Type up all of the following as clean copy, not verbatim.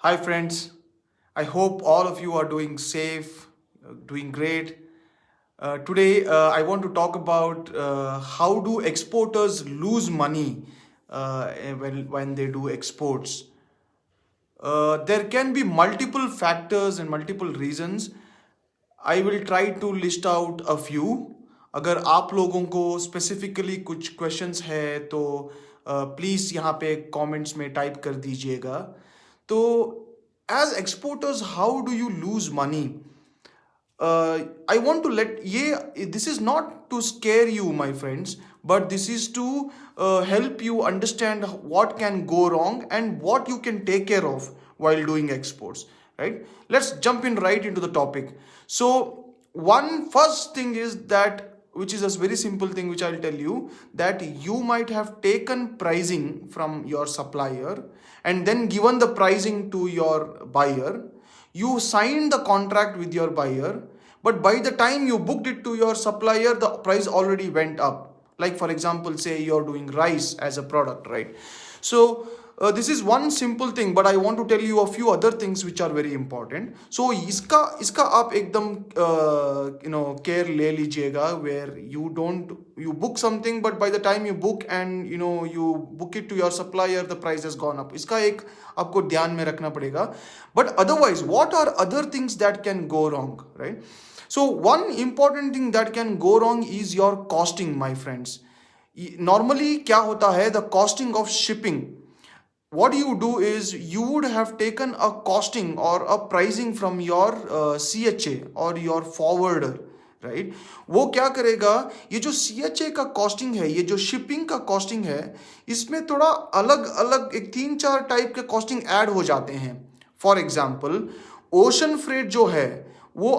Hi, friends. I hope all of you are doing safe, doing great. Today, I want to talk about how do exporters lose money when they do exports. There can be multiple factors and multiple reasons. I will try to list out a few. अगर आप लोगों को specifically कुछ questions है तो please यहाँ पे comments में टाइप कर दीजिएगा. तो as exporters how do you lose money? I want to let this is not to scare you, my friends, but this is to help you understand what can go wrong and what you can take care of while doing exports. Right? Let's jump in right into the topic. So one first thing is that, which is a very simple thing which I'll tell you, that you might have taken pricing from your supplier and then given the pricing to your buyer. You signed the contract with your buyer, but by the time you booked it to your supplier, the price already went up. Like, for example, say you're doing rice as a product, right? So this is one simple thing, but I want to tell you a few other things which are very important. So इसका आप एकदम care ले लीजिएगा, where you book something, but by the time you book and you book it to your supplier, the price has gone up. इसका एक आपको ध्यान में रखना पड़ेगा. But otherwise, what are other things that can go wrong, right? So one important thing that can go wrong is your costing, my friends. Normally क्या होता है, the costing of shipping. What you do is you would have taken a costing or a pricing from your CHA or your forwarder, right? वो क्या करेगा, ये जो CHA का costing है, ये जो शिपिंग का कॉस्टिंग है, इसमें थोड़ा अलग अलग एक 3-4 टाइप के कॉस्टिंग ऐड हो जाते हैं. फॉर एग्जाम्पल, ओशन फ्रेट जो है वो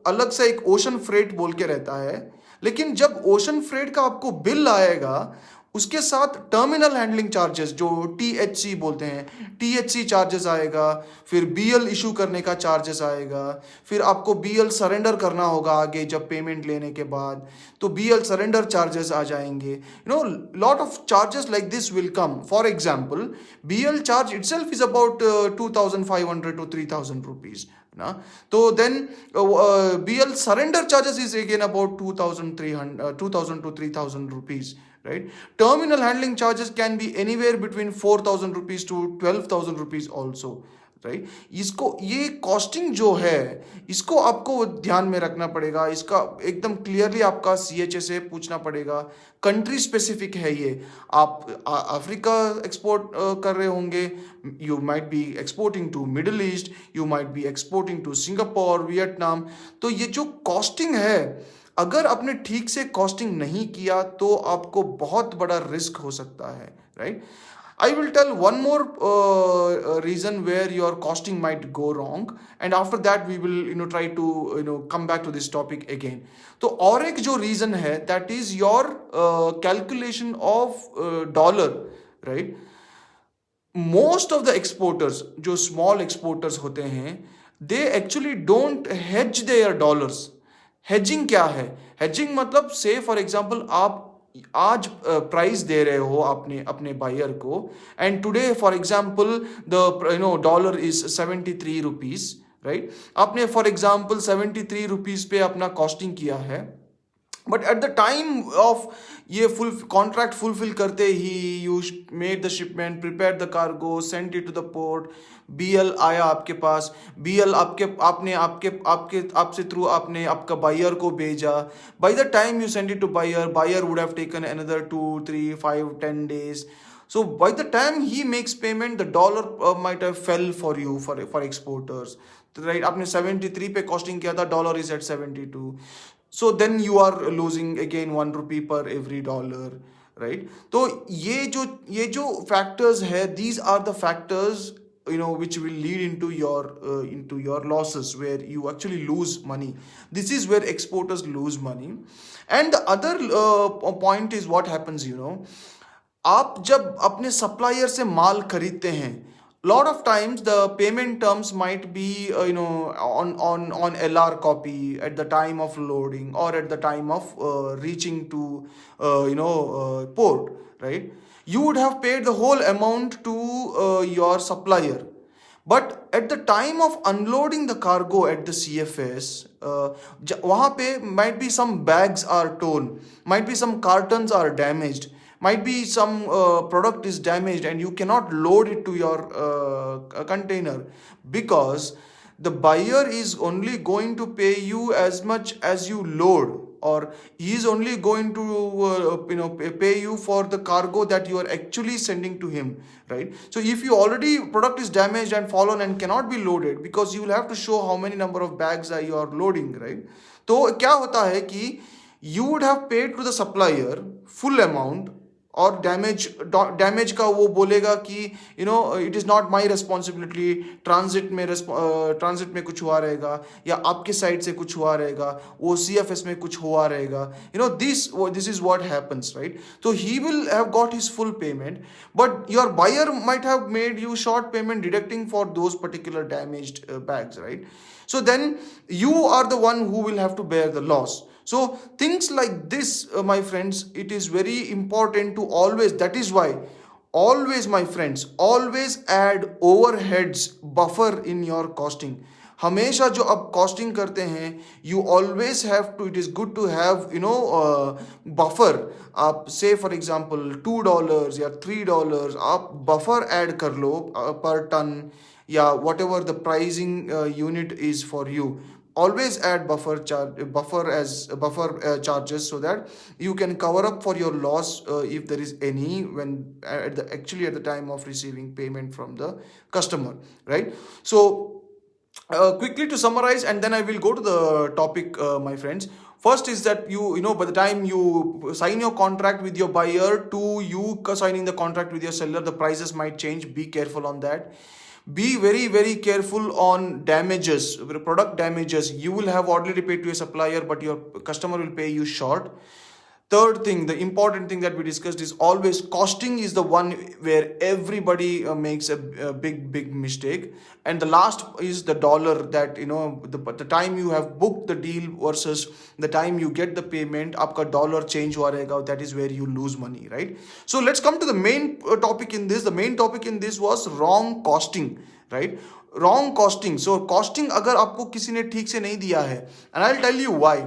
अलग से एक ओशन फ्रेट बोल के रहता है. लेकिन जब ओशन फ्रेट का आपको बिल आएगा, उसके साथ टर्मिनल हैंडलिंग चार्जेस जो THC बोलते हैं, THC चार्जेस आएगा, फिर BL इशू करने का चार्जेस आएगा, फिर आपको BL सरेंडर करना होगा आगे जब पेमेंट लेने के बाद, तो BL सरेंडर चार्जेस आ जाएंगे. Lot of charges like this will come. For example, BL charge itself is about 2,500 to 3,000 rupees. So then BL surrender charges is again about 2,000 to 3,000 rupees, right? Terminal handling charges can be anywhere between 4,000 rupees to 12,000 rupees also, right? इसको ये costing जो है, इसको आपको ध्यान में रखना पड़ेगा. इसका एकदम क्लियरली आपका CHA से पूछना पड़ेगा. कंट्री स्पेसिफिक है ये. आप अफ्रीका एक्सपोर्ट कर रहे होंगे, you might be exporting to Middle East, you might be exporting to Singapore, Vietnam. तो ये जो कॉस्टिंग है, अगर आपने ठीक से कॉस्टिंग नहीं किया तो आपको बहुत बड़ा रिस्क हो सकता है, right? I will tell one more reason where your costing might go wrong, and after that we will try to come back to this topic again. तो और एक जो reason है, that is your calculation of dollar, right? Most of the exporters, जो small exporters होते हैं, they actually don't hedge their dollars. Hedging क्या है? Hedging मतलब say for example आप आज प्राइस दे रहे हो अपने बायर को, and today for example the dollar is 73 rupees, right? आपने फॉर एग्जांपल 73 रुपीज पे अपना कॉस्टिंग किया है, but at the time of ये फुल कॉन्ट्रैक्ट फुलफिल करते ही you made the shipment, prepare the cargo, send it to the port, BL आया आपके पास, BL आपसे थ्रू आपने आपका बायर को भेजा. By the time you send it to buyer would have taken another 2, 3, 5, 10 days. So by the time he makes payment, the dollar might have fell for you for exporters, right? आपने 73 पे costing किया था, dollar is at 72. So then you are losing again 1 rupee per every dollar, right? तो ये जो factors है, these are the factors which will lead into your losses, where you actually lose money. This is where exporters lose money. And the other point is what happens, आप जब अपने supplier से माल खरीदते हैं, lot of times the payment terms might be on LR copy at the time of loading or at the time of reaching to port, right? You would have paid the whole amount to your supplier, But at the time of unloading the cargo at the CFS, वहाँ पे might be some bags are torn, might be some cartons are damaged, might be some product is damaged and you cannot load it to your container, because the buyer is only going to pay you as much as you load, or he is only going to pay you for the cargo that you are actually sending to him, right? So if you already product is damaged and fallen and cannot be loaded, because you will have to show how many number of bags are you are loading, right? तो क्या होता है कि you would have paid to the supplier full amount, और damage का वो बोलेगा कि it is not my responsibility, transit में कुछ हुआ रहेगा, या आपके साइड से कुछ हुआ रहेगा, वो CFS में कुछ हुआ रहेगा, this is what happens, right? तो he will have got his full payment, but your buyer might have made you short payment deducting for those particular damaged bags, right? So then you are the one who will have to bear the loss. So things like this, my friends, it is very important to always, that is why always, my friends, always add overheads buffer in your costing. हमेशा जो आप costing करते हैं, you always have to, it is good to have buffer. आप से for example $2 या $3 आप buffer add कर लो पर टन, या what ever the pricing unit is for you. Always add buffer charges, so that you can cover up for your loss if there is any, when at the time of receiving payment from the customer, right? So quickly to summarize, and then I will go to the topic, my friends. First is that by the time you sign your contract with your buyer to you signing the contract with your seller, the prices might change. Be careful on that. Be very, very careful on damages, product damages. You will have already paid to a supplier, but your customer will pay you short. Third thing, the important thing that we discussed is always costing is the one where everybody makes a big mistake. And the last is the dollar, that the time you have booked the deal versus the time you get the payment, आपका dollar change हुआ रहेगा, that is where you lose money, right? So let's come to the main topic in this. The main topic in this was wrong costing, right? Wrong costing. So costing अगर आपको किसी ने ठीक से नहीं दिया है, and I'll tell you why.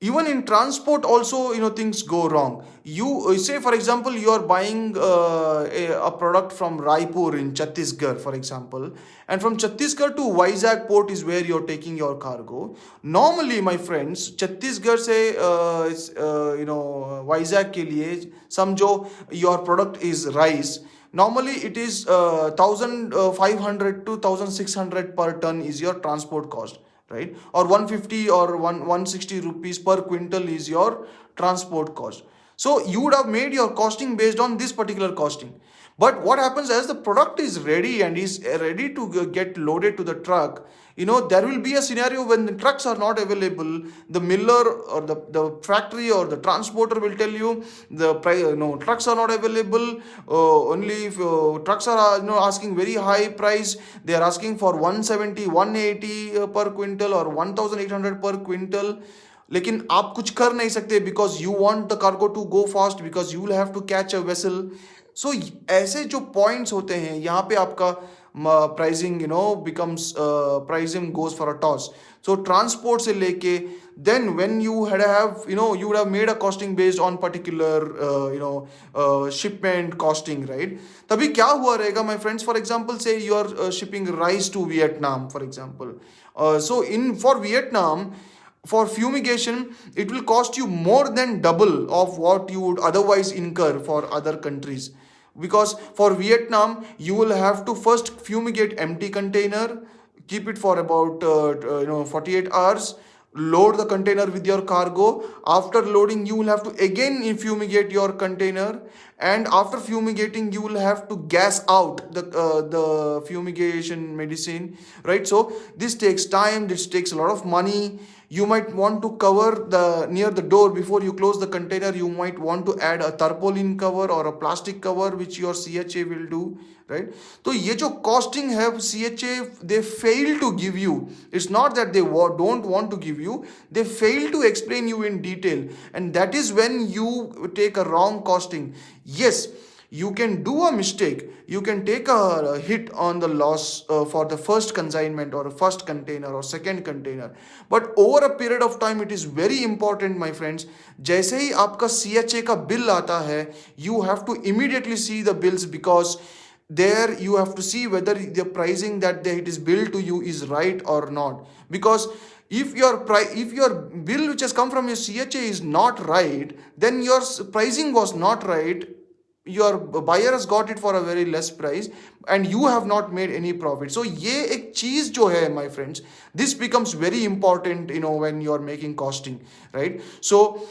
Even in transport also, things go wrong. You say, for example, you are buying a product from Raipur in Chhattisgarh, for example, and from Chhattisgarh to Vizag port is where you're taking your cargo. Normally, my friends, Chhattisgarh से Vizag के लिए समझो your product is rice. Normally it is 1,500 to 1,600 per ton is your transport cost, right? Or 150 or 160 rupees per quintal is your transport cost. So you would have made your costing based on this particular costing. But what happens, as the product is ready and is ready to get loaded to the truck, there will be a scenario when the trucks are not available. The miller or the factory or the transporter will tell you the price, trucks are not available. Only if trucks are asking very high price. They are asking for 170 180 per quintal or 1,800 per quintal. लेकिन आप कुछ कर नहीं सकते, because you want the cargo to go fast, because you will have to catch a vessel. So ऐसे जो points होते हैं, यहाँ पे आपका pricing becomes pricing goes for a toss. So transport से लेके, then when you have you would have made a costing based on particular shipment costing, right? तभी क्या हुआ रहेगा, my friends? For example, say you are shipping rice to Vietnam, for example. So for Vietnam, for fumigation, it will cost you more than double of what you would otherwise incur for other countries. Because for Vietnam, you will have to first fumigate empty container, keep it for about 48 hours, load the container with your cargo. After loading, you will have to again fumigate your container, and after fumigating, you will have to gas out the fumigation medicine, right? So this takes time, this takes a lot of money. You might want to cover near the door before you close the container. You might want to add a tarpaulin cover or a plastic cover, which your CHA will do, right? तो ये जो costing है, CHA they fail to give you. It's not that they don't want to give you. They fail to explain you in detail, and that is when you take a wrong costing. Yes, You can do a mistake, you can take a hit on the loss for the first consignment or a first container or second container, but over a period of time it is very important my friends. जैसे ही आपका CHA का bill आता है, you have to immediately see the bills, because there you have to see whether the pricing that it is billed to you is right or not. Because if your bill which has come from your CHA is not right, then your pricing was not right, your buyer has got it for a very less price and you have not made any profit. So ये एक चीज जो है my friends, this becomes very important, when you are making costing, right? So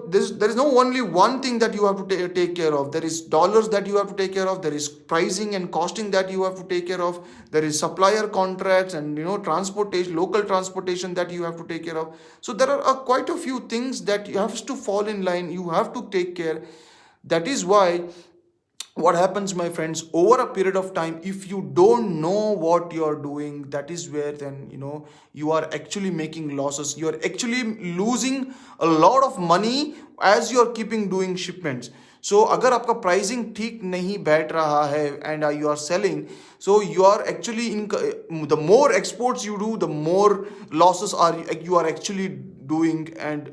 there is no only one thing that you have to take care of. There is dollars that you have to take care of, there is pricing and costing that you have to take care of, there is supplier contracts and transportation, local transportation that you have to take care of. So there are quite a few things that you have to fall in line, you have to take care. That is why what happens my friends, over a period of time, if you don't know what you're doing, that is where then you are actually making losses, you are actually losing a lot of money as you are keeping doing shipments. So अगर आपका pricing ठीक नहीं बैठ रहा है and you are selling, so you are actually the more exports you do, the more losses you are actually doing, and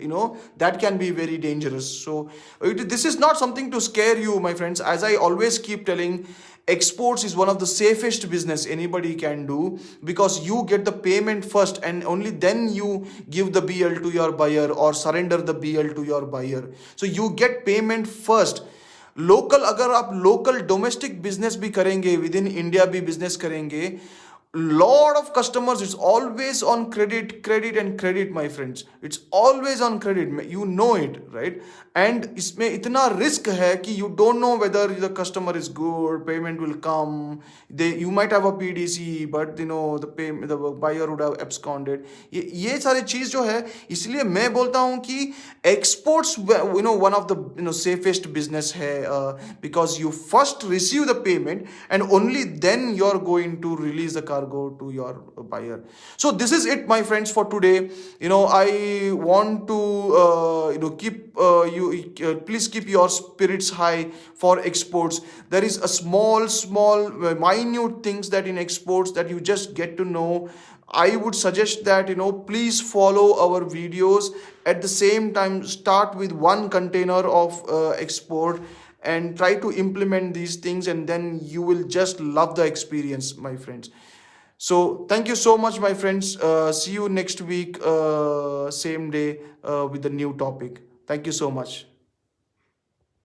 that can be very dangerous. So this is not something to scare you my friends. As I always keep telling, exports is one of the safest business anybody can do, because you get the payment first and only then you give the BL to your buyer or surrender the BL to your buyer. So you get payment first. Local अगर आप local domestic business भी करेंगे, with in India भी business करेंगे, lot of customers, it's always on credit my friends, it's always on credit, you know it, right? And इसमें इतना risk है कि you don't know whether the customer is good, payment will come, you might have a PDC but the buyer would have absconded. ये सारे चीज जो है, इसलिए मैं बोलता हूँ कि exports one of the safest business है, because you first receive the payment and only then you're going to release the cargo to your buyer. So this is it my friends for today. I want to keep please keep your spirits high for exports. There is a small minute things that in exports that you just get to know. I would suggest that please follow our videos. At the same time, start with one container of export and try to implement these things, and then you will just love the experience my friends. So thank you so much my friends. See you next week, same day, with the new topic. Thank you so much.